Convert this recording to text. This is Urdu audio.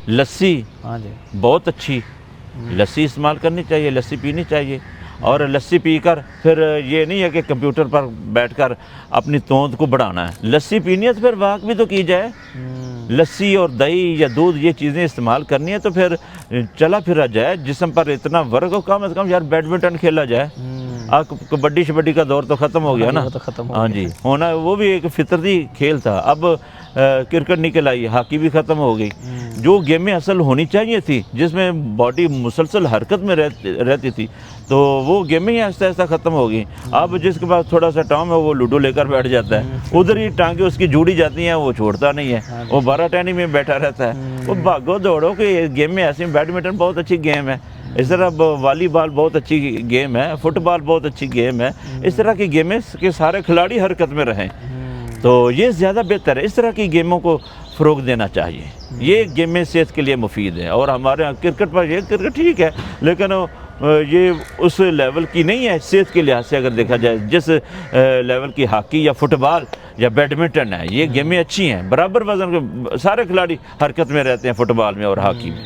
لسی ہاں جی بہت اچھی، لسی استعمال کرنی چاہیے، لسی پینی چاہیے، اور لسی پی کر پھر یہ نہیں ہے کہ کمپیوٹر پر بیٹھ کر اپنی توند کو بڑھانا ہے، لسی پینی ہے تو پھر واک بھی تو کی جائے، لسی اور دہی یا دودھ یہ چیزیں استعمال کرنی ہے تو پھر چلا پھرا جائے، جسم پر اتنا ورک ہو، کم از کم یار بیڈمنٹن کھیلا جائے، کبڈی شبڈی کا دور تو ختم ہو گیا نا، وہ تو ختم ہو ہاں گیا جی، ہونا وہ بھی ایک فطرتی کھیل تھا، اب کرکٹ نکل آئی، ہاکی بھی ختم ہو گئی، جو گیمیں اصل ہونی چاہیے تھی جس میں باڈی مسلسل حرکت میں رہتی تھی، تو وہ گیمیں ہی آہستہ آہستہ ختم ہو گئی، اب جس کے پاس تھوڑا سا ٹائم ہے وہ لوڈو لے کر بیٹھ جاتا ہے، ادھر ہی ٹانگیں اس کی جوڑی جاتی ہیں، وہ چھوڑتا نہیں ہے، وہ 12 ٹہنی میں بیٹھا رہتا ہے، وہ بھاگو دوڑو کہ گیمیں ایسی ہیں، بیڈمنٹن بہت اچھی گیم ہے، اس طرح والی بال بہت اچھی گیم ہے، فٹ بال بہت اچھی گیم ہے، اس طرح کی گیمیں کہ سارے کھلاڑی حرکت میں رہیں، تو یہ زیادہ بہتر ہے، اس طرح کی گیموں کو فروغ دینا چاہیے، یہ گیمیں صحت کے لیے مفید ہیں، اور ہمارے یہاں کرکٹ پر یہ کرکٹ ٹھیک ہے لیکن یہ اس لیول کی نہیں ہے صحت کے لحاظ سے، اگر دیکھا جائے جس لیول کی ہاکی یا فٹ بال یا بیڈمنٹن ہے، یہ گیمیں اچھی ہیں، برابر وزن کے سارے کھلاڑی حرکت میں رہتے ہیں فٹ بال میں اور ہاکی میں۔